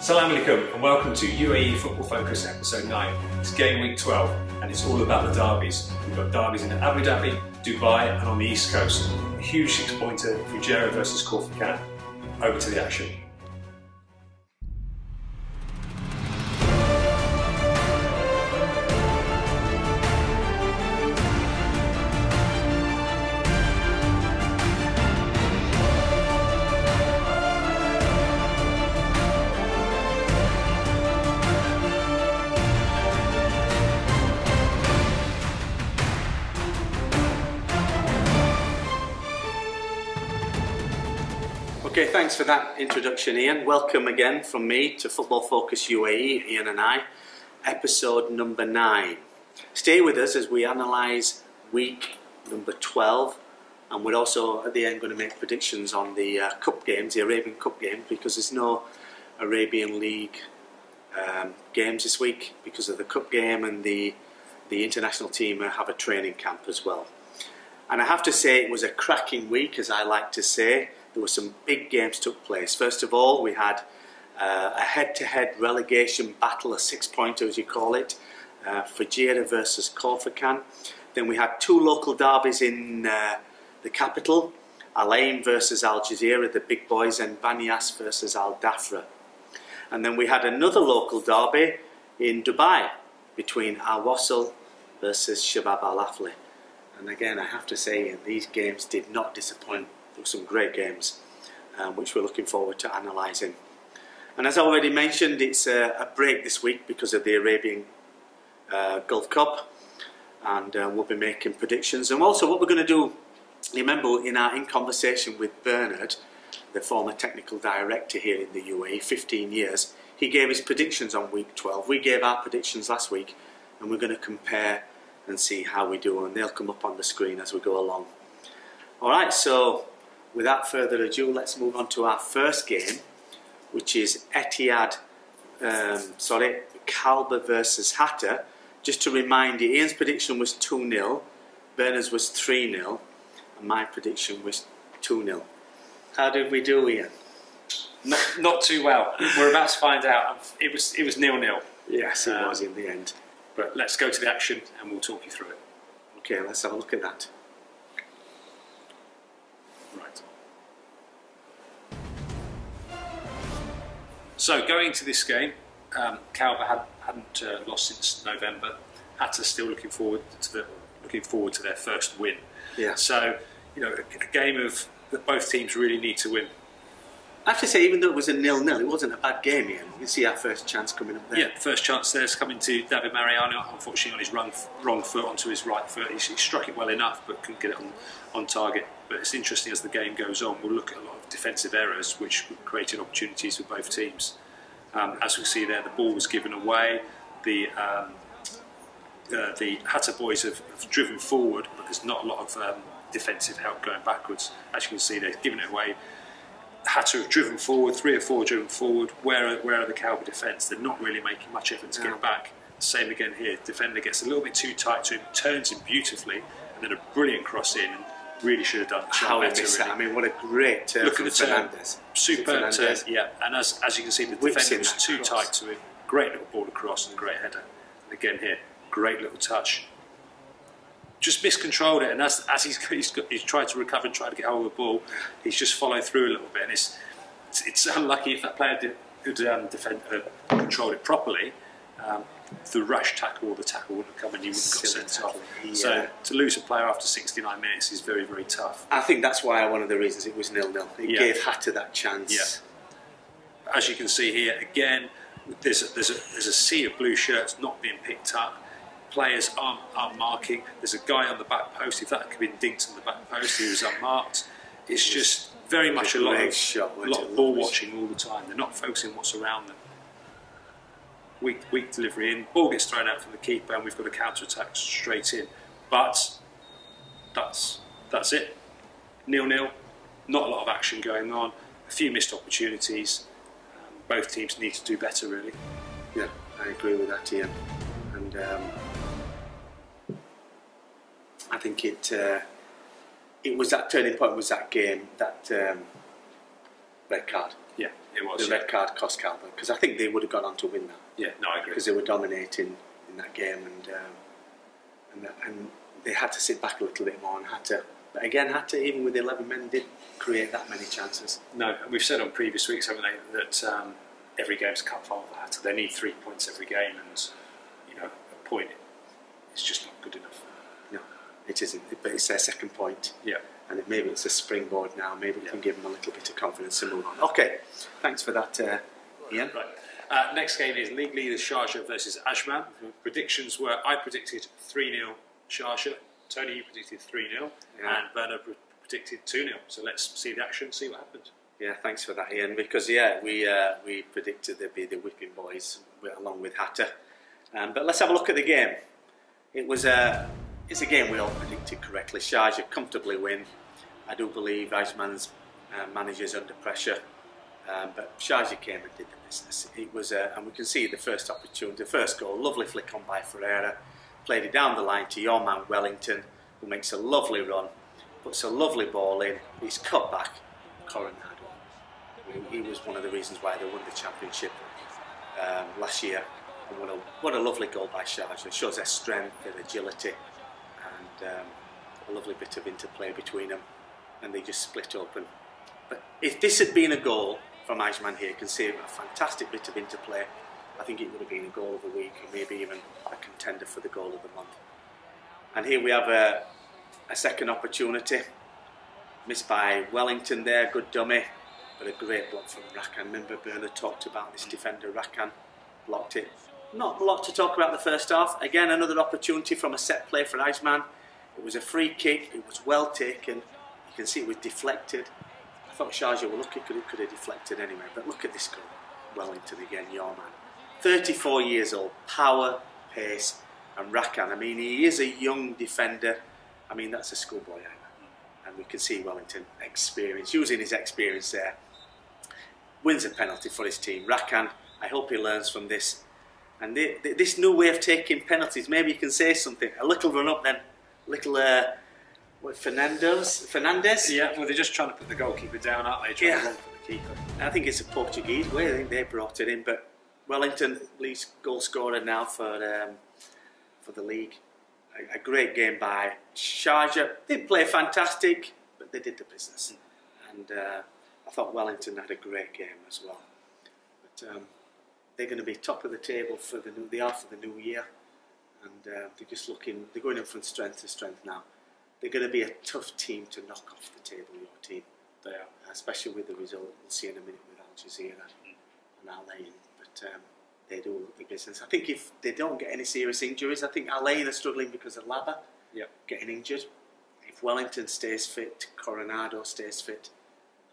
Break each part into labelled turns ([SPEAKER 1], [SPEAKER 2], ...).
[SPEAKER 1] Salam alaikum and welcome to UAE Football Focus episode 9. It's game week 12 and it's all about the derbies. We've got derbies in Abu Dhabi, Dubai and on the East Coast. A huge 6-pointer, Fujairah versus Corsican. Over to the action.
[SPEAKER 2] Okay, thanks for that introduction, Ian. Welcome again from me to Football Focus UAE, Ian and I, episode number 9. Stay with us as we analyse week number 12, and we're also at the end going to make predictions on the Cup games, the Arabian Cup games, because there's no Arabian League games this week because of the Cup game, and the international team have a training camp as well. And I have to say it was a cracking week, as I like to say. There were some big games took place. First of all, we had a head-to-head relegation battle, a 6-pointer as you call it, Fujairah versus Corsican. Then we had 2 local derbies in the capital, Al Ain versus Al Jazeera, the big boys, and Banias versus Al Dhafra. And then we had another local derby in Dubai between Al Wasl versus Shabab Al Afli. And again, I have to say, these games did not disappoint. There were some great games, which we're looking forward to analysing. And as I already mentioned, it's a break this week because of the Arabian Gulf Cup, and we'll be making predictions. And also what we're going to do, remember in conversation with Bernard, the former technical director here in the UAE, 15 years, he gave his predictions on week 12. We gave our predictions last week, and we're going to compare and see how we do, and they'll come up on the screen as we go along. Alright, so without further ado, let's move on to our first game, which is Kalba versus Hatta. Just to remind you, Ian's prediction was 2-0, Bernard's was 3-0, and my prediction was 2-0. How did we do, Ian?
[SPEAKER 1] Not too well. We're about to find out. It was 0-0.
[SPEAKER 2] Yes, it was in the end.
[SPEAKER 1] But let's go to the action and we'll talk you through it.
[SPEAKER 2] Okay, let's have a look at that.
[SPEAKER 1] Right. So going into this game, Kalba hadn't lost since November. Hatta still looking forward to their first win.
[SPEAKER 2] Yeah.
[SPEAKER 1] So a game that both teams really need to win.
[SPEAKER 2] I have to say, even though it was a 0-0, it wasn't a bad game, Ian. You can see our first chance coming up there.
[SPEAKER 1] Yeah, first chance there's coming to David Mariano. Unfortunately, on his wrong foot onto his right foot. He struck it well enough, but couldn't get it on target. But it's interesting as the game goes on. We'll look at a lot of defensive errors, which created opportunities for both teams. As we see there, the ball was given away. The Hatta boys have driven forward, but there's not a lot of defensive help going backwards. As you can see, they've given it away. Hatta have driven forward, 3 or 4 driven forward. Where are the Kalba defence? They're not really making much effort to get back. Same again here. Defender gets a little bit too tight to him, turns him beautifully, and then a brilliant cross in. And really should have done better. Really.
[SPEAKER 2] I mean, what a great turn.
[SPEAKER 1] Look at the turn. Superb turn.
[SPEAKER 2] Yeah,
[SPEAKER 1] and as you can see, the defender was too tight to him. Great little ball across and great header. And again here, great little touch. Just miscontrolled it, and as he's tried to recover and tried to get hold of the ball, he's just followed through a little bit, and it's unlucky. If that player had controlled it properly, the rush tackle or the tackle wouldn't have come and he wouldn't have got sent off. Yeah. So to lose a player after 69 minutes is very, very tough.
[SPEAKER 2] I think that's why one of the reasons it was 0-0. It gave Hatta that chance.
[SPEAKER 1] Yeah. As you can see here, again, there's a sea of blue shirts not being picked up. Players aren't marking. There's a guy on the back post. If that could have been dinked on the back post, he was unmarked. It's just very much a lot of ball watching all the time. They're not focusing on what's around them. Weak delivery in. Ball gets thrown out from the keeper, and we've got a counter attack straight in. But that's it. 0-0. Not a lot of action going on. A few missed opportunities. Both teams need to do better, really.
[SPEAKER 2] Yeah, I agree with that, Ian. And I think it was that turning point, was that game, that red card.
[SPEAKER 1] Yeah, it was.
[SPEAKER 2] The red card cost Calvert, because I think they would have gone on to win that.
[SPEAKER 1] Yeah, no, I agree.
[SPEAKER 2] Because they were dominating in that game, and they had to sit back a little bit more and had to, even with 11 men, didn't create that many chances.
[SPEAKER 1] No, and we've said on previous weeks, haven't they, that every game's a cup final for Hatta. They need 3 points every game, and a point is just not good enough.
[SPEAKER 2] No, it isn't. But it's their second point.
[SPEAKER 1] Yeah.
[SPEAKER 2] And maybe it's a springboard now. Maybe we can give them a little bit of confidence and move on. Okay, thanks for that, Ian.
[SPEAKER 1] Right. Next game is League leaders Sharjah versus Ajman. Predictions were, I predicted 3-0 Sharjah. Tony, you predicted 3-0, and Bernard predicted 2-0. So let's see the action, see what happened.
[SPEAKER 2] Yeah, thanks for that, Ian. Because we predicted they'd be the whipping boys along with Hatta. But let's have a look at the game. It's a game we all predicted correctly. Sharjah comfortably win. I do believe Ajman's manager's under pressure, but Sharjah came and did the business. It was, and we can see the first opportunity, the first goal, lovely flick on by Ferreira, played it down the line to your man Wellington, who makes a lovely run, puts a lovely ball in. He's cut back, Coronado. He was one of the reasons why they won the championship last year. And what a lovely goal by Sharjah. It shows their strength, their agility, and a lovely bit of interplay between them, and they just split open. But if this had been a goal from Ajman here, you can see a fantastic bit of interplay. I think it would have been a goal of the week, or maybe even a contender for the goal of the month. And here we have a second opportunity, missed by Wellington there, good dummy, but a great block from Rakan. Remember Bernard talked about this defender, Rakan, blocked it. Not a lot to talk about the first half. Again, another opportunity from a set play for Ajman. It was a free kick, it was well taken. You can see it was deflected. I thought Sharjah were lucky because it could have deflected anyway. But look at this goal. Wellington again, your man. 34 years old, power, pace, and Rakan. I mean, he is a young defender. I mean, that's a schoolboy, and we can see Wellington experience, using his experience there. Wins a penalty for his team. Rakan, I hope he learns from this. And this new way of taking penalties, maybe you can say something. A little run up then, little Fernandez?
[SPEAKER 1] Yeah, well, they're just trying to put the goalkeeper down, aren't they? Trying to run for the keeper.
[SPEAKER 2] I think it's a Portuguese way. I think they brought it in, but Wellington, least goal scorer now for the league. A great game by Sharjah. They didn't play fantastic, but they did the business. And I thought Wellington had a great game as well. But they're going to be top of the table for the new year, and they're just looking. They're going in from strength to strength now. They're going to be a tough team to knock off the table. Your team, they are, especially with the result we'll see in a minute with Al Jazeera and Al Ain. But they do look the business. I think if they don't get any serious injuries, I think Al Ain are struggling because of Laba getting injured. If Wellington stays fit, Coronado stays fit,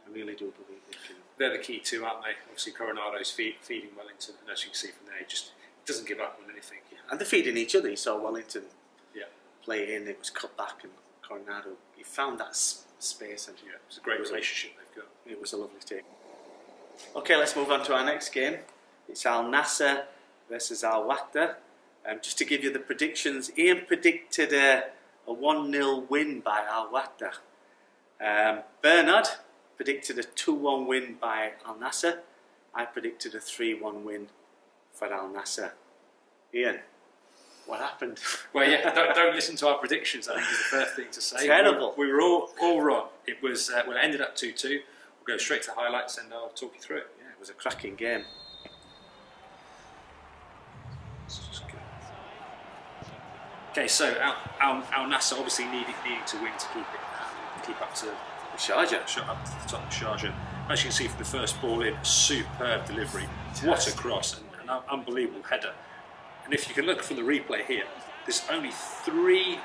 [SPEAKER 2] I really do believe they can.
[SPEAKER 1] They're the key too, aren't they? Obviously, Coronado's feeding Wellington, and as you can see from there, he just doesn't give up on anything.
[SPEAKER 2] Yeah. And they're feeding each other. You saw Wellington play in, it was cut back, and Coronado, he found that space. And
[SPEAKER 1] it was a great relationship they've got.
[SPEAKER 2] It was a lovely take. Okay, let's move on to our next game. It's Al Nassr versus Al Wahda. Just to give you the predictions, Ian predicted a 1-0 win by Al Wahda. Bernard predicted a 2-1 win by Al Nassr. I predicted a 3-1 win for Al Nassr. Ian, what happened?
[SPEAKER 1] Well, yeah, don't listen to our predictions, I think is the first thing to say.
[SPEAKER 2] Terrible.
[SPEAKER 1] We were all wrong. It was, well, it ended up 2-2. We'll go straight to highlights and I'll talk you through it.
[SPEAKER 2] Yeah, it was a cracking game.
[SPEAKER 1] Okay, so Al Nassr obviously needing to win to keep up to
[SPEAKER 2] Sharjah.
[SPEAKER 1] Up to the top of Sharjah. As you can see from the first ball in, superb delivery. What a cross and an unbelievable header. And if you can look from the replay here, there's only three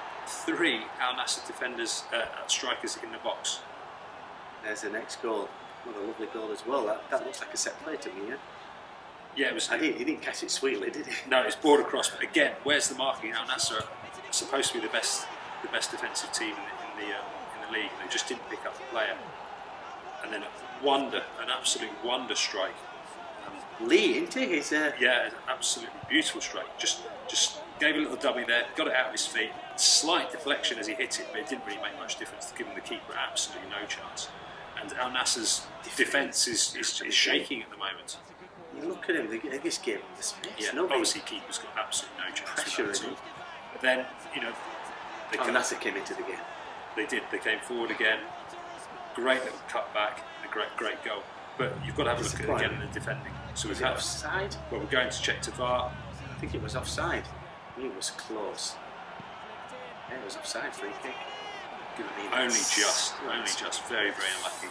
[SPEAKER 1] Al Nassr defenders, strikers in the box.
[SPEAKER 2] There's the next goal. What a lovely goal as well. That looks like a set play to me, yeah?
[SPEAKER 1] Yeah, it was.
[SPEAKER 2] He didn't catch it sweetly, did he?
[SPEAKER 1] No, it's brought across. But again, where's the marking? Al Nassr are supposed to be the best defensive team in the league, and they just didn't pick up the player. And then an absolute wonder strike.
[SPEAKER 2] Lee, isn't he?
[SPEAKER 1] Yeah, an absolutely beautiful strike. Just gave a little dummy there, got it out of his feet. Slight deflection as he hit it, but it didn't really make much difference, giving the keeper absolutely no chance. and Al Nassr's defence is shaking at the moment.
[SPEAKER 2] You look at him, they just gave him the space.
[SPEAKER 1] Yeah, obviously keeper's got absolutely no chance.
[SPEAKER 2] Pressure at all.
[SPEAKER 1] But then, you know,
[SPEAKER 2] Al Nassr came into the game.
[SPEAKER 1] They did. They came forward again. Great little cutback, a great goal. But you've got to have a look at it again in the defending. So we've had
[SPEAKER 2] offside.
[SPEAKER 1] Well, we're going to check to VAR.
[SPEAKER 2] I think it was offside. It was close. Yeah, it was offside. Free kick.
[SPEAKER 1] Only just. Very unlucky.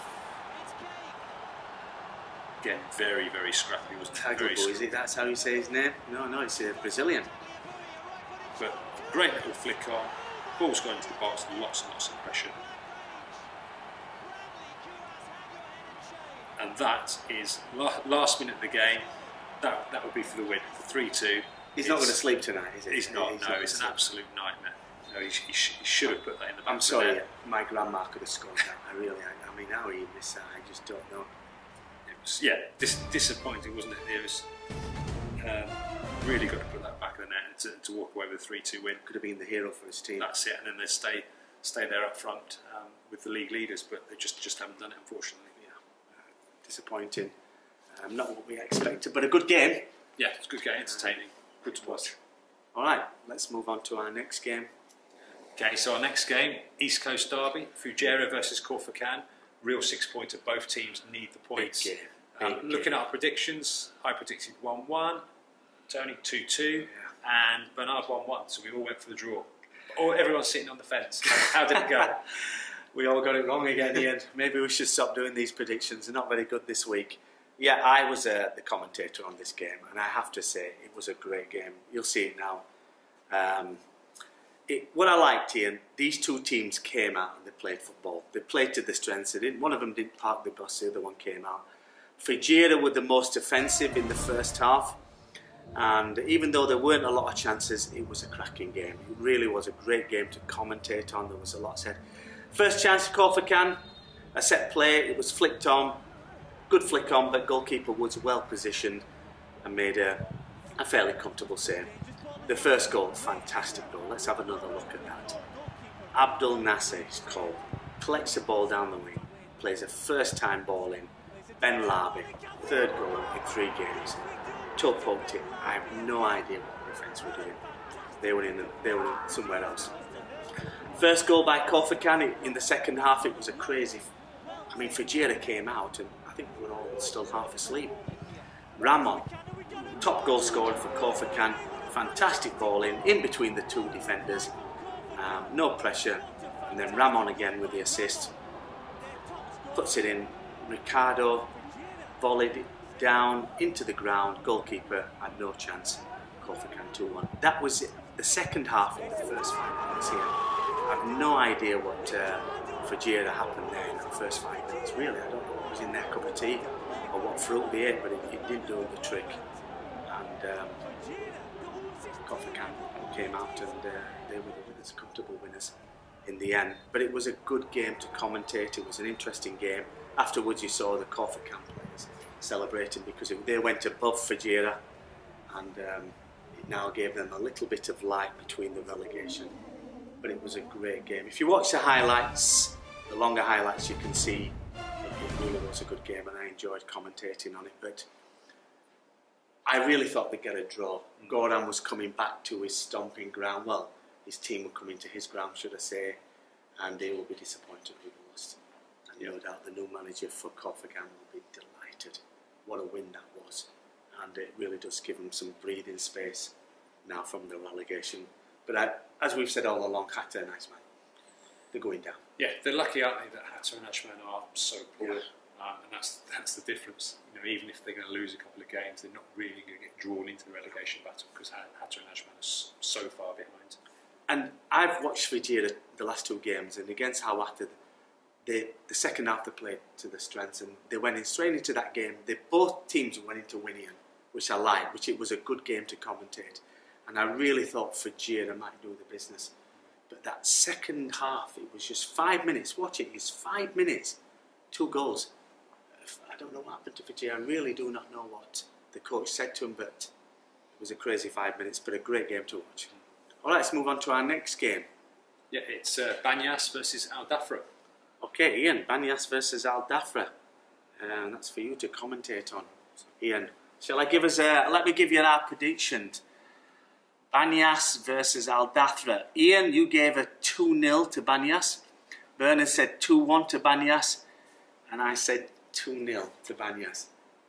[SPEAKER 1] Again, very scrappy, wasn't it? Very
[SPEAKER 2] is it? That's how you say his name? No, it's a Brazilian.
[SPEAKER 1] But great little flick on. Ball's going into the box. Lots and lots of pressure. And that is last minute of the game. That would be for the win, for 3-2.
[SPEAKER 2] He's not going to sleep tonight, is he?
[SPEAKER 1] He's not. No, it's an absolute nightmare. No, he should have put that in the back.
[SPEAKER 2] I'm sorry, my grandma could have scored that. I mean, how he missed that, I just don't know.
[SPEAKER 1] It was, disappointing, wasn't it? It was really got to put that back of the net to walk away with a 3-2 win.
[SPEAKER 2] Could have been the hero for his team.
[SPEAKER 1] That's it, and then they stay there up front with the league leaders, but they just haven't done it, unfortunately.
[SPEAKER 2] Disappointing. Not what we expected, but a good game.
[SPEAKER 1] Yeah, it's a good game, entertaining, good to watch.
[SPEAKER 2] Alright, let's move on to our next game.
[SPEAKER 1] Okay, so our next game, East Coast Derby, Fujairah versus Corsican. Real 6-pointer, both teams need the points.
[SPEAKER 2] Big game.
[SPEAKER 1] Looking at our predictions, I predicted 1-1, Tony 2-2, and Bernard 1-1, so we all went for the draw. Everyone's sitting on the fence. How did it go?
[SPEAKER 2] We all got it wrong again in the end. Maybe we should stop doing these predictions. They're not very good this week. Yeah, I was the commentator on this game, and I have to say it was a great game. You'll see it now. What I liked, Ian, these two teams came out and they played football. They played to the strengths. One of them didn't park the bus, the other one came out. Fujairah were the most offensive in the first half, and even though there weren't a lot of chances, it was a cracking game. It really was a great game to commentate on. There was a lot said. First chance, Corsican, a set play, it was flicked on, good flick on, but goalkeeper was well positioned and made a fairly comfortable save. The first goal, fantastic goal. Let's have another look at that. Abdul Nasser is called, collects the ball down the wing, plays a first time ball in. Ben Larby, third goal in 3 games. Toe poked it. I have no idea what the defence were doing. They were in somewhere else. First goal by Corsican in the second half, it was a crazy... I mean, Fujairah came out and I think we were all still half asleep. Ramon, top goal scorer for Corsican, fantastic ball in between the two defenders, no pressure, and then Ramon again with the assist, puts it in. Ricardo volleyed it down into the ground, goalkeeper had no chance. Corsican 2-1. That was it. The second half of the first 5 minutes here. I have no idea what Fujairah happened there in the first 5 minutes. Really, I don't know what was in their cup of tea or what fruit they ate, but it did do the trick. And Corsican came out and they were the winners, comfortable winners in the end. But it was a good game to commentate. It was an interesting game. Afterwards, you saw the Corsican players celebrating because they went above Fujairah, and it now gave them a little bit of light between the relegation. But it was a great game. If you watch the highlights, the longer highlights, you can see it really was a good game, and I enjoyed commentating on it. But I really thought they'd get a draw. Goran was coming back to his stomping ground. Well, his team were coming to his ground, should I say, and they will be disappointed with the loss. And no doubt the new manager for Corsican will be delighted. What a win that was. And it really does give them some breathing space now from the relegation. But as we've said all along, Hatta and Ashman, they're going down.
[SPEAKER 1] Yeah, they're lucky, aren't they, that Hatta and Ashman are so poor.
[SPEAKER 2] Yeah.
[SPEAKER 1] And that's the difference. You know, even if they're going to lose a couple of games, they're not really going to get drawn into the relegation battle because Hatta and Ashman are so far behind.
[SPEAKER 2] And I've watched Fujairah the last 2 games, and against Hatta, the second half they played to the strengths, and they went in straight into that game. Both teams went into winning, which I liked, which it was a good game to commentate. And I really thought Fujairah might do the business. But that second half, it was just 5 minutes. Watch it, it's 5 minutes, 2 goals. I don't know what happened to Fujairah. I really do not know what the coach said to him, but it was a crazy 5 minutes, but a great game to watch. All right, let's move on to our next game.
[SPEAKER 1] Yeah, it's Banyas versus Al Dhafra.
[SPEAKER 2] Okay, Ian, Banyas versus Al Dhafra. That's for you to commentate on. So, Ian, shall I give us let me give you our prediction. Banyas versus Al Dhafra. Ian, you gave a 2-0 to Banyas. Bernard said 2-1 to Banyas. And I said 2-0 to Banyas.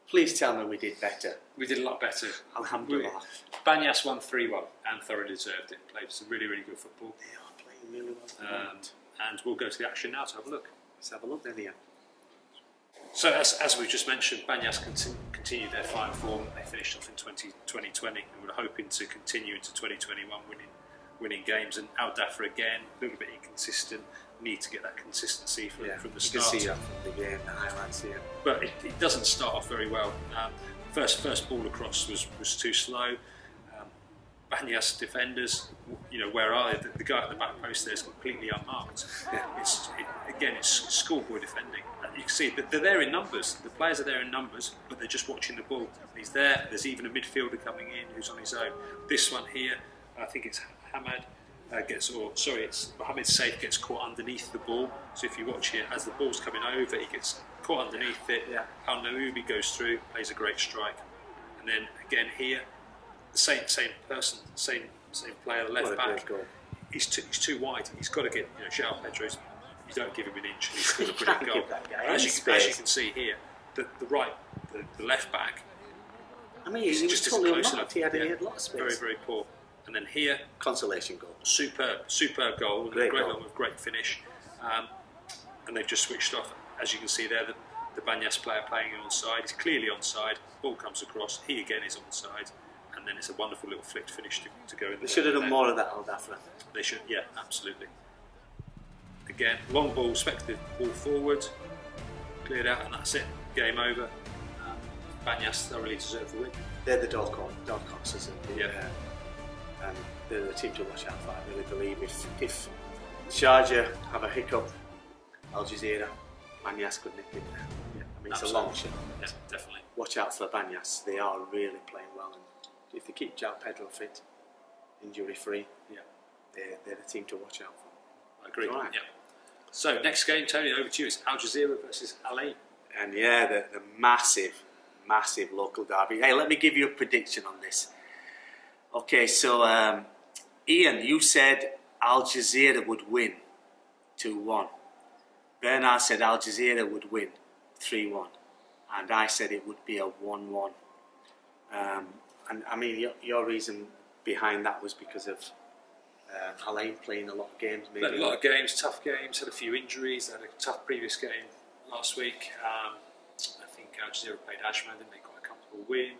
[SPEAKER 2] Please tell me we did better.
[SPEAKER 1] We did a lot better.
[SPEAKER 2] Alhamdulillah.
[SPEAKER 1] Banyas won 3-1 and thoroughly deserved it. Played some really, really good football.
[SPEAKER 2] They are playing really well.
[SPEAKER 1] And we'll go to the action now to have a look.
[SPEAKER 2] Let's have a look then, Ian.
[SPEAKER 1] So as we just mentioned, Banyas continued their fine form. They finished off in 2020 and were hoping to continue into 2021 winning games. And Al Dhafra again, a little bit inconsistent. Need to get that consistency from the start.
[SPEAKER 2] You can see that from the game, the highlights here.
[SPEAKER 1] But it doesn't start off very well. First ball across was too slow. Banyas defenders, where are they? The guy at the back post there is completely unmarked.
[SPEAKER 2] Yeah.
[SPEAKER 1] It's schoolboy defending. You can see that they're there in numbers. The players are there in numbers, but they're just watching the ball. He's there. There's even a midfielder coming in who's on his own. This one here, I think it's Hamad. It's Mohamed Saif gets caught underneath the ball. So if you watch here, as the ball's coming over, he gets caught underneath it.
[SPEAKER 2] Yeah.
[SPEAKER 1] Al Naubi goes through, plays a great strike, and then again here, the same person, same player, the left back. He's too wide. He's got to get. João Pedro's. You don't give him an inch, and he's still a brilliant goal. As you can see here, the left back.
[SPEAKER 2] I mean, he was totally unmarked. He had a lot of space.
[SPEAKER 1] Very, very poor. And then here,
[SPEAKER 2] consolation goal.
[SPEAKER 1] Superb goal.
[SPEAKER 2] Great
[SPEAKER 1] one with great finish. And they've just switched off. As you can see there, the Banyas player playing onside. He's clearly onside. Ball comes across. He again is onside. And then it's a wonderful little flicked finish to go in.
[SPEAKER 2] They should have done more of that, Al Dhafra.
[SPEAKER 1] They should, yeah, absolutely. Again, long ball, speculative ball forward, cleared out, and that's it. Game over. Banyas thoroughly deserve the win.
[SPEAKER 2] They're the dog coxes, and and they're the team to watch out for. I really believe if Sharjah have a hiccup, Al Jazeera, Banyas could nick it there. Yeah, I mean, it's a long shot.
[SPEAKER 1] Yeah, definitely.
[SPEAKER 2] Watch out for Banyas. They are really playing well, and if they keep João Pedro fit, injury free, they're the team to watch out for.
[SPEAKER 1] I agree.
[SPEAKER 2] Right.
[SPEAKER 1] Yeah. So next game, Tony, over to you. It's Al Jazeera versus Al Ain.
[SPEAKER 2] And the massive local derby. Hey, let me give you a prediction on this. Okay, so Ian, you said Al Jazeera would win 2-1. Bernard said Al Jazeera would win 3-1. And I said it would be a 1-1. And I mean, your reason behind that was because of Al Ain playing a lot of games. Maybe.
[SPEAKER 1] A lot of games, tough games, had a few injuries, had a tough previous game last week. I think Al Jazeera played Ashman, didn't they? Quite a comfortable win.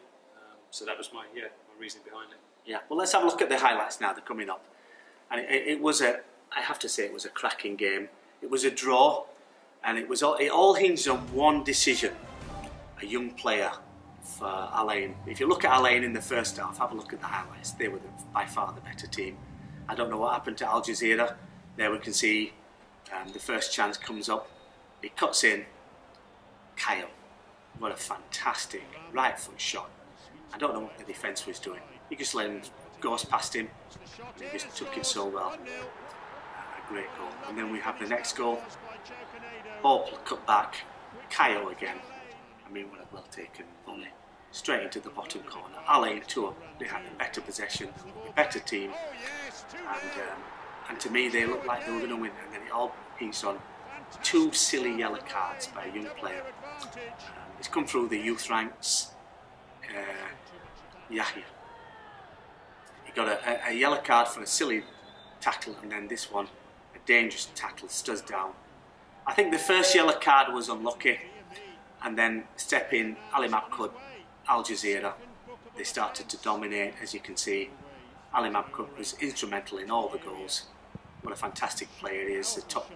[SPEAKER 1] So that was my reason behind it. Yeah,
[SPEAKER 2] well, let's have a look at the highlights now. They're coming up. And it was I have to say, it was a cracking game. It was a draw, and it all hinged on one decision. A young player for Al Ain. If you look at Al Ain in the first half, have a look at the highlights. They were by far the better team. I don't know what happened to Al Jazeera. There we can see the first chance comes up. It cuts in. Kyle. What a fantastic right foot shot. I don't know what the defence was doing. He just let him go past him. And he just took it so well. A great goal. And then we have the next goal. Ball cut back. Kyle again. I mean, what a well taken volley. Straight into the bottom corner. Al Ain too. They had a better possession, a better team. And to me, they looked like they were going to win. And then it all hinged on two silly yellow cards by a young player. It's come through the youth ranks. Yahya. He got a yellow card for a silly tackle, and then this one, a dangerous tackle, studs down. I think the first yellow card was unlucky, and then step in Ali Mabkud, Al Jazeera. They started to dominate, as you can see. Ali Mabkud was instrumental in all the goals. What a fantastic player he is, the top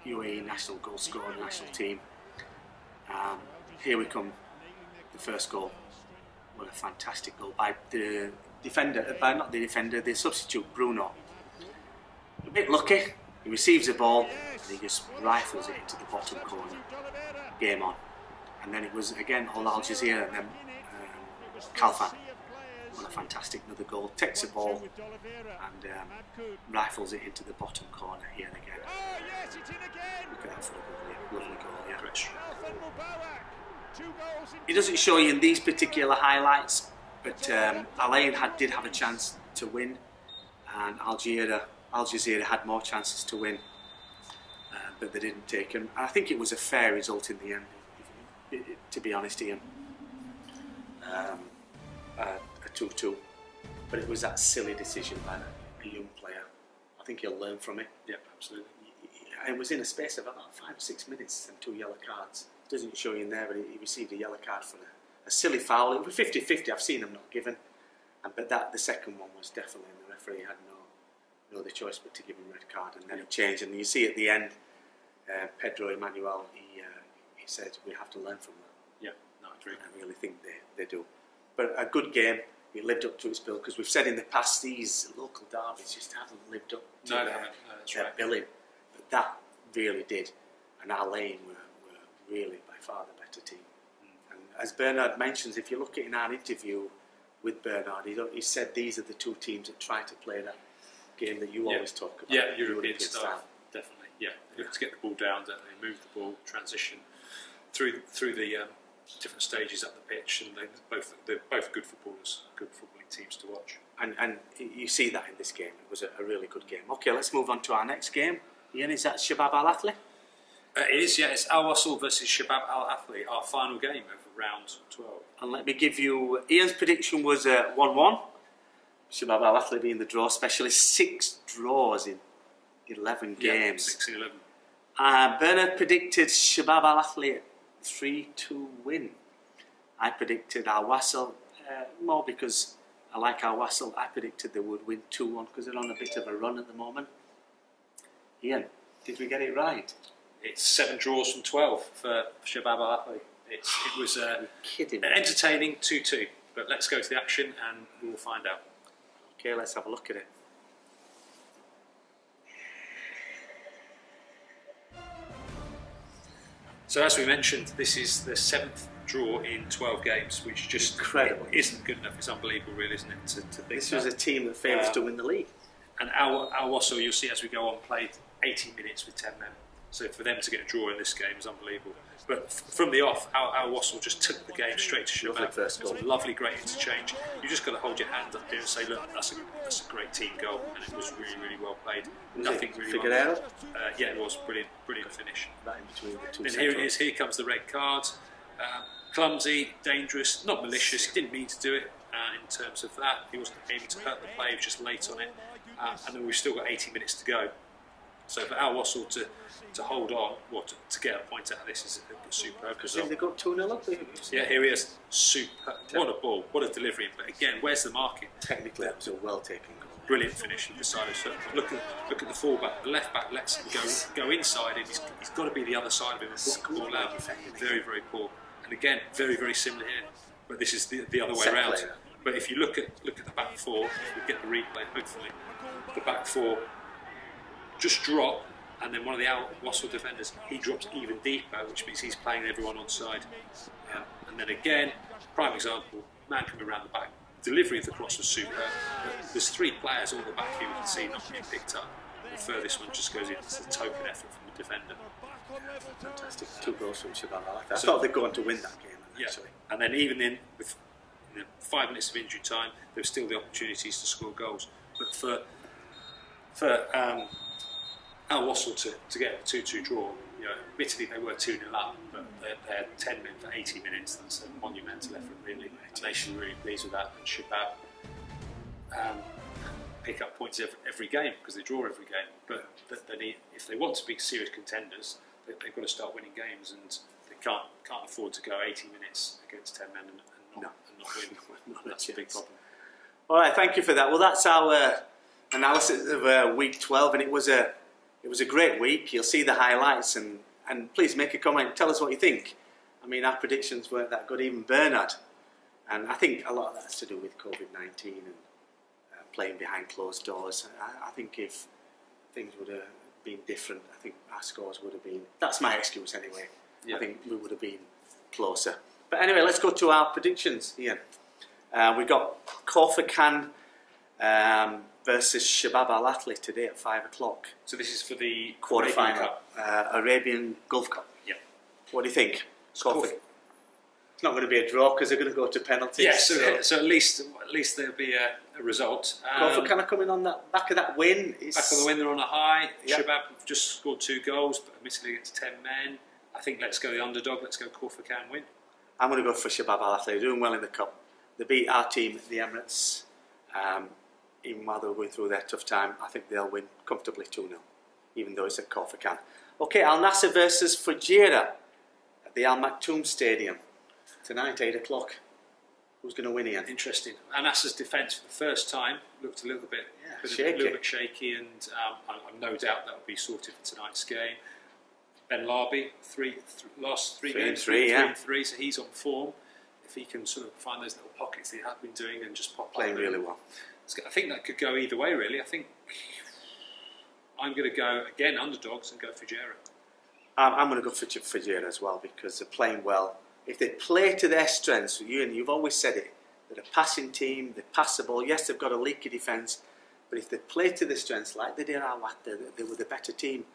[SPEAKER 2] UAE national goal scorer, national team. Here we come, the first goal. What a fantastic goal by the defender, the substitute, Bruno. A bit lucky, he receives the ball and he just rifles it into the bottom corner. Game on. And then it was again all Al Jazeera and then Khalfan. on a fantastic another goal. Takes the ball and rifles it into the bottom corner here again. Look at that for a lovely goal, yeah. He doesn't show you in these particular highlights, but Al Ain did have a chance to win, and Al Jazeera had more chances to win, but they didn't take them. And I think it was a fair result in the end, to be honest, Ian. A 2-2, but it was that silly decision by a young player. I think he'll learn from it.
[SPEAKER 1] Yeah, absolutely.
[SPEAKER 2] It was in a space of about 5 or 6 minutes and 2 yellow cards. It doesn't show you in there, but he received a yellow card for a silly foul. It was 50-50. I've seen them not given, but the second one was definitely, and the referee had no other choice but to give him a red card, and then it changed. And you see at the end, Pedro Emmanuel, he said we have to learn from that.
[SPEAKER 1] Yeah, no, I agree.
[SPEAKER 2] And I really think they do. But a good game. It lived up to its bill, because we've said in the past these local derbies just haven't lived up to their billing. But that really did, and Al Ain were really by far the better team. And as Bernard mentions, if you look at in our interview with Bernard, he said these are the two teams that try to play that game that you always talk about.
[SPEAKER 1] Yeah, European style, definitely. Yeah, look to get the ball down, don't they? Move the ball, transition through the different stages up the pitch, and they're both good footballers, good footballing teams to watch. And
[SPEAKER 2] you see that in this game. It was a really good game. Okay, let's move on to our next game. Ian, is that Shabab Al Athli?
[SPEAKER 1] It is, yeah. It's Al Wasl versus Shabab Al Athli, our final game of round 12.
[SPEAKER 2] And let me give you, Ian's prediction was 1-1. Shabab Al Athli being the draw specialist. 6 draws in 11 games.
[SPEAKER 1] 6 in 11.
[SPEAKER 2] Bernard predicted Shabab Al Athli 3-2 win. I predicted Al Wasl, more because I like Al Wasl. I predicted they would win 2-1 because they're on a bit of a run at the moment. Ian, did we get it right?
[SPEAKER 1] It's 7 draws from 12 for Shabab Al Athli. It was entertaining 2-2, but let's go to the action and we'll find out.
[SPEAKER 2] Okay, let's have a look at it.
[SPEAKER 1] So as we mentioned, this is the 7th draw in 12 games, which just
[SPEAKER 2] incredible.
[SPEAKER 1] Isn't good enough. It's unbelievable, really, isn't it? To think
[SPEAKER 2] this was a team that failed to win the league.
[SPEAKER 1] And Al Wasl, you'll see as we go on, played 80 minutes with 10 men. So for them to get a draw in this game is unbelievable. But from the off, Al Wasl just took the game straight to Shabab.
[SPEAKER 2] Lovely first goal.
[SPEAKER 1] Lovely, great interchange. You just got to hold your hand up here and say, look, that's a great team goal, and it was really, really well played. Nothing really
[SPEAKER 2] figured out.
[SPEAKER 1] Yeah, it was brilliant finish.
[SPEAKER 2] Right in between the two.
[SPEAKER 1] And here it is. Here comes the red card. Clumsy, dangerous, not malicious. He didn't mean to do it. In terms of that, he wasn't aiming to hurt the play. He was just late on it. And then we've still got 80 minutes to go. So for Al Wasl to hold on, to get a point out of this is superb.
[SPEAKER 2] Because they got 2-0 up.
[SPEAKER 1] Yeah, here he is. Superb. What a ball. What a delivery. But again, where's the marking?
[SPEAKER 2] Technically, that was a well taken goal.
[SPEAKER 1] Brilliant finish with the side of foot. Look at the fullback. The left back lets him go inside, and he's got to be the other side of him and block the ball out. Very, very poor. And again, very, very similar here. But this is the other way around. But if you look at the back four, if we get the replay, hopefully, the back four just drop, and then one of the Al Wasl defenders, he drops even deeper, which means he's playing everyone onside. And then again, prime example, man coming around the back, delivery of the cross was superb. There's 3 players all the back here we can see not being picked up. The furthest one just goes in. It's a token effort from the defender.
[SPEAKER 2] Fantastic. 2 goals from Shabab Al Athli. I thought they'd go on to win that game, actually.
[SPEAKER 1] Yeah. And then even in the 5 minutes of injury time, there were still the opportunities to score goals. But for Al Wasl to get a 2-2 draw, admittedly they were 2-0 up, but they had 10 men for 80 minutes. That's a monumental effort, really. And they should be really pleased with that. And Shabab pick up points every game because they draw every game. But if they want to be serious contenders, they've got to start winning games, and they can't afford to go 80 minutes against 10 men and not win. That's a big problem.
[SPEAKER 2] All right, thank you for that. Well, that's our analysis of week 12, and it was a great week. You'll see the highlights, and please make a comment. Tell us what you think. I mean, our predictions weren't that good, even Bernard. And I think a lot of that's to do with COVID-19 and playing behind closed doors. I think if things would have been different, I think our scores would have been... That's my excuse anyway. Yeah. I think we would have been closer. But anyway, let's go to our predictions, Ian. We've got Corfacan versus Shabab Al Athli today at 5 o'clock.
[SPEAKER 1] So this is for the
[SPEAKER 2] Quarter-final. Arabian Gulf Cup.
[SPEAKER 1] Yeah.
[SPEAKER 2] What do you think? It's not going to be a draw because they're going to go to penalties.
[SPEAKER 1] Yes, so at least there'll be a result.
[SPEAKER 2] Corfacan are coming on that back of that win.
[SPEAKER 1] Back on the win, they're on a high.
[SPEAKER 2] Yep.
[SPEAKER 1] Shabab have just scored 2 goals, but admittedly against 10 men. I think let's go the underdog. Let's go Corfacan win.
[SPEAKER 2] I'm going to go for Shabab Al Athli. They're doing well in the cup. They beat our team at the Emirates. Even while they're going through their tough time, I think they'll win comfortably 2-0, even though it's at Corfacan. Okay, Al Nassr versus Fujairah at the Al Maktoum Stadium tonight, 8 o'clock. Who's going to win here?
[SPEAKER 1] Interesting. Al Nassr's defence for the first time looked a little bit shaky, and I've no doubt that will be sorted for tonight's game. Ben Larby, last three games, 3 and 3, so he's on form. If he can sort of find those little pockets that he has been doing and just
[SPEAKER 2] playing really well.
[SPEAKER 1] I think that could go either way, really. I think I'm going to go, again, underdogs and go for Fujairah.
[SPEAKER 2] I'm going to go for Fujairah as well because they're playing well. If they play to their strengths, you've always said it, they're a passing team, they pass the ball. Yes, they've got a leaky defence, but if they play to their strengths like they did at Al Watt, they were the better team.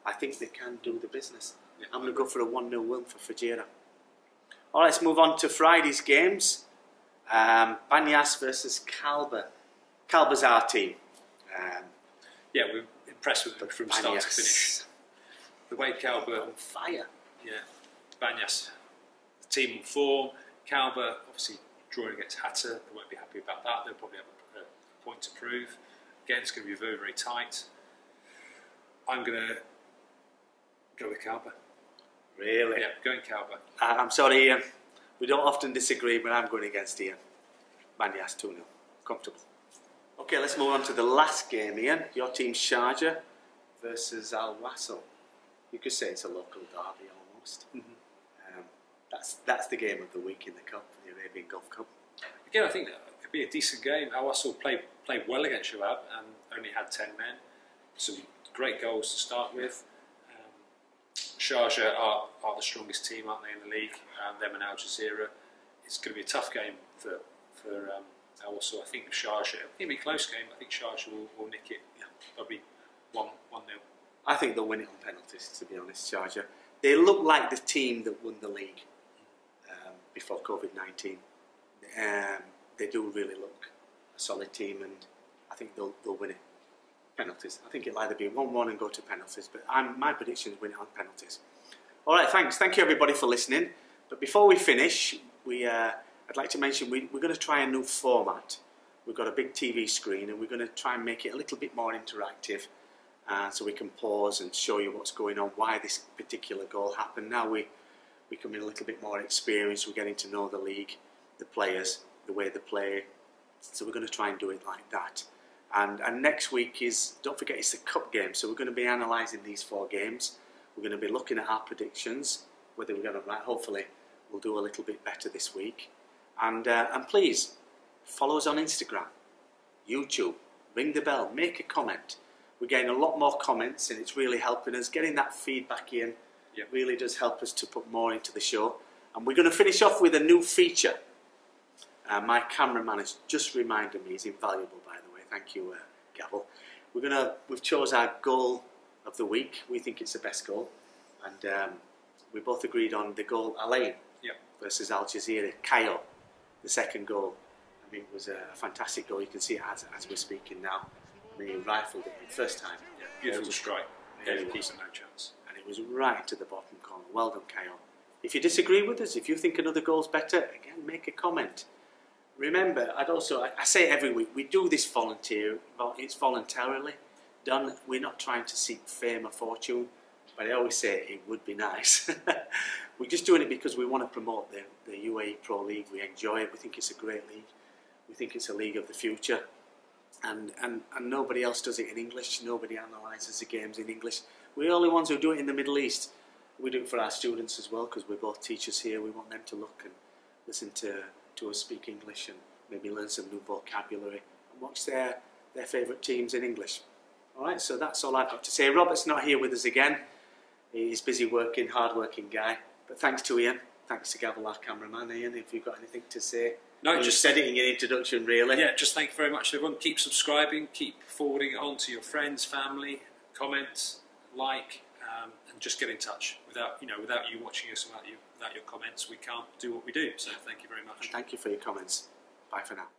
[SPEAKER 2] I think they can do the business. Yeah, I'm going to go for a 1-0 win for Fujairah. All right, let's move on to Friday's games. Banyas versus Kalba. Kalba's our team.
[SPEAKER 1] Yeah, we're impressed with them from start to finish. The way Kalba
[SPEAKER 2] on fire.
[SPEAKER 1] Yeah, Banyas, the team in form. Kalba obviously drawing against Hatta. They won't be happy about that. They'll probably have a point to prove. Again, it's going to be very, very tight. I'm going to go with Kalba.
[SPEAKER 2] Really?
[SPEAKER 1] Yeah, going Kalba.
[SPEAKER 2] I'm sorry, Ian. We don't often disagree, but I'm going against Ian. Banyas 2-0. Comfortable. Okay, let's move on to the last game, Ian. Your team Sharjah versus Al Wasl. You could say it's a local derby almost. Mm-hmm. That's the game of the week in the Cup, the Arabian Gulf Cup.
[SPEAKER 1] Again, I think it'd be a decent game. Al Wasl played well against Shabab and only had 10 men. Some great goals to start with. Sharjah are the strongest team, aren't they, in the league? Them and Al Jazeera. It's going to be a tough game for Al Wasl. I think Sharjah, it'll be a close game. I think Sharjah will nick it. Yeah, probably 1-0.
[SPEAKER 2] I think they'll win it on penalties, to be honest, Sharjah. They look like the team that won the league before COVID-19. They do really look a solid team, and I think they'll win it. Penalties. I think it'll either be 1-1 and go to penalties, but my prediction is win it on penalties. All right, thanks. Thank you everybody for listening. But before we finish, I'd like to mention we're going to try a new format. We've got a big TV screen, and we're going to try and make it a little bit more interactive, so we can pause and show you what's going on, why this particular goal happened. Now we come in a little bit more experienced. We're getting to know the league, the players, the way they play. So we're going to try and do it like that. And next week is, don't forget, it's the cup game. So we're going to be analysing these 4 games. We're going to be looking at our predictions, whether we're going to right. Hopefully, we'll do a little bit better this week. And please follow us on Instagram, YouTube, ring the bell, make a comment. We're getting a lot more comments, and it's really helping us. Getting that feedback in really does help us to put more into the show. And we're going to finish off with a new feature. My cameraman has just reminded me, he's invaluable, by the way. Thank you, Gavel. We've chose our goal of the week. We think it's the best goal, and we both agreed on the goal Alain versus Al Jazeera. Kayo, the second goal. I mean, it was a fantastic goal. You can see it as we're speaking now. I mean, he rifled it the first time.
[SPEAKER 1] Yeah, beautiful strike. Gave a decent no chance,
[SPEAKER 2] and it was right into the bottom corner. Well done, Kayo. If you disagree with us, if you think another goal's better, again, make a comment. Remember, I say it every week, we do this it's voluntarily done. We're not trying to seek fame or fortune, but I always say it would be nice. We're just doing it because we want to promote the UAE Pro League. We enjoy it. We think it's a great league. We think it's a league of the future. And nobody else does it in English. Nobody analyses the games in English. We're the only ones who do it in the Middle East. We do it for our students as well, because we're both teachers here. We want them to look and listen to us speak English and maybe learn some new vocabulary and watch their favourite teams in English. Alright, so that's all I've got to say. Robert's not here with us again. He's busy working, hard working guy. But thanks to Ian, thanks to Gavel, our cameraman. Ian, if you've got anything to say.
[SPEAKER 1] No,
[SPEAKER 2] you
[SPEAKER 1] just
[SPEAKER 2] said it in your introduction, really.
[SPEAKER 1] Yeah, just thank you very much, everyone. Keep subscribing, keep forwarding it on to your friends, family, comment, like, and just get in touch. Without you watching us, without your comments, we can't do what we do. So thank you very much.
[SPEAKER 2] And thank you for your comments. Bye for now.